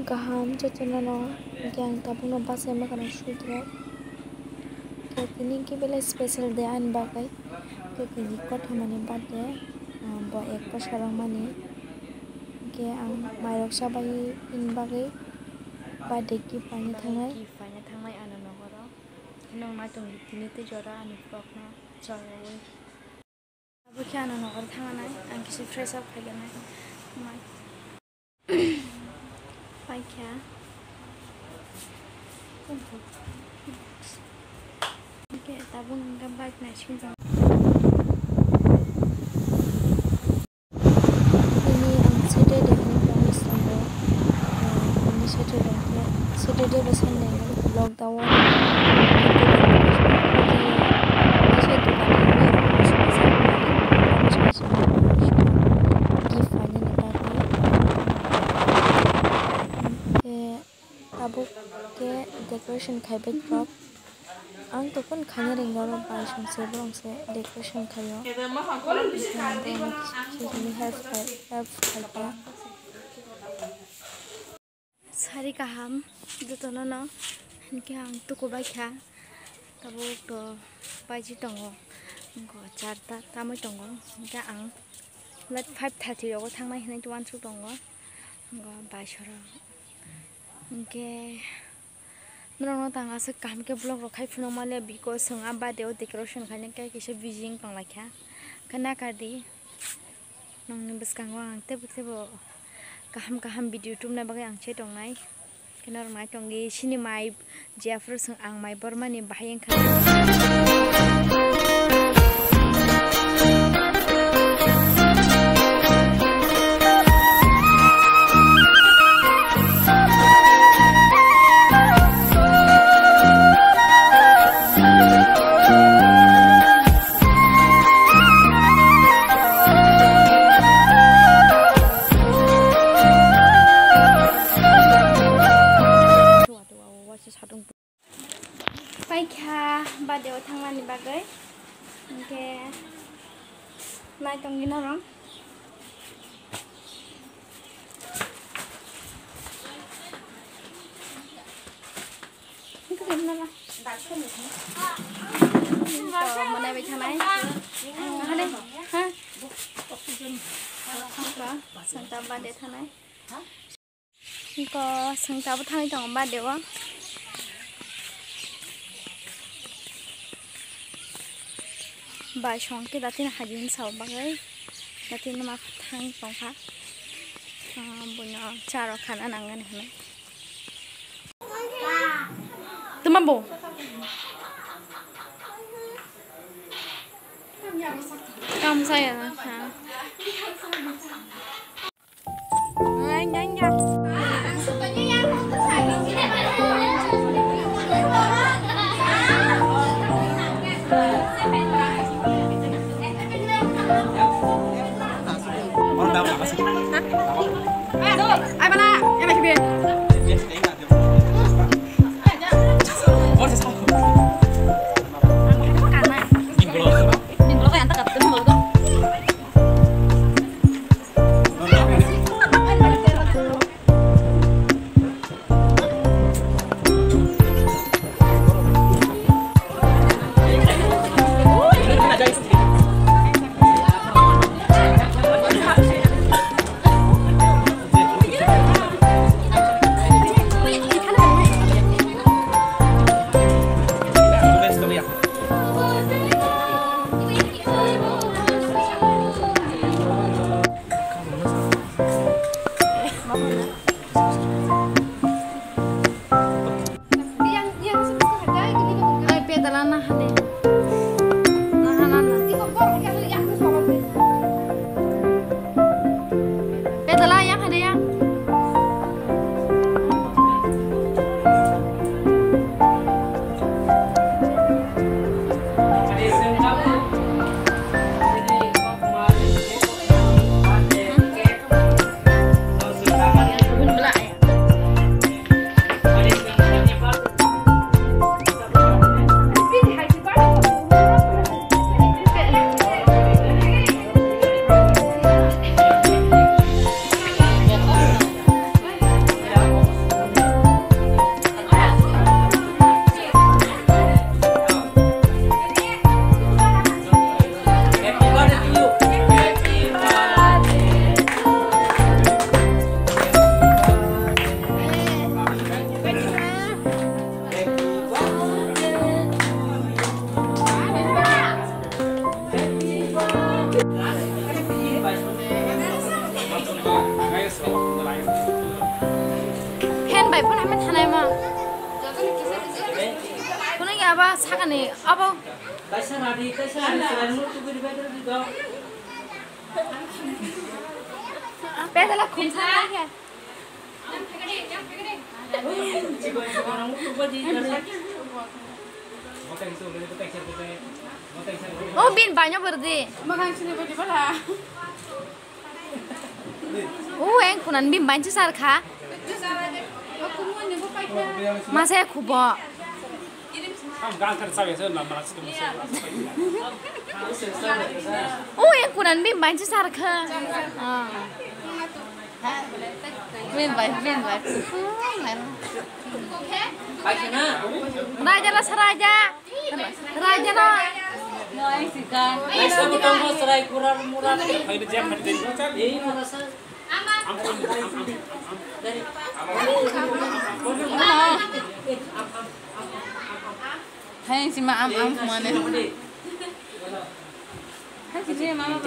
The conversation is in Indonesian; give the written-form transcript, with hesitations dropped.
Kaham cocona no yang tabung no pasai makan sudra ke kini ki bela special day an bagai ke kini kot hamani birthday bo ek pasarang mani ke ang mairok sabai in bagai birthday ki paine thangnai ano nogoro nong ma tong tini te jora ani prok na jawi abo ki ano nogor thanganai ang kisi fresh up khaiganai mai Paikya. Oke, tabung gambar nasi Ini ang Saturday ni promise tanggo. Ini Saturday besan dengan vlog tawon. ke decoration khaibai krop ang to kon khane ringaro bai songse brongse decoration khayo ni help khaipa sari kaham dutono no ke ang to ko bai kha tabo to bai ji tongo go charta tamoi tongo ke ang let 5:30 ro thangnai hinai 1 su tongo go bai soro ke Nong tanga se kam ke blog rokai funo male because sung aba deo decoration khane ke kise bijing pang lakha kana kadi nong ni beskang wang te bo kaham video tum na bagai ang che tong nai kenor mai tong gi sini mai jafro sung ang mai bormani bahayeng kha Paikha badeo thangmani bagai ke nai tongi na rong ke na la mana bai thanai hane ha sangta bade thanai ko sangta bu thang tong badeo Bai song ke datin hajin saw bagai datin nama thang tongkha bunya charo khana nangan hme tumambo kam saya ha nhanh Ai mana? Em mày kìa. hamen hanai ma kuna ya ba sakani abo kaisa radi selalu tu beri better di kau pedala khumsa ya cikgu orang tu bagi oh bin banyak berarti Makan sini bagi pala. oh yang kunan bin banyak sarka Aku mau nyebut pakai. masa kubo oh yang kunan bin banyak sarka bin baik kaisa na raja lah seraja raja lah kaisa betul mas serai kurang murah ini merasa dari Hai si maam am mana. Hai si mama.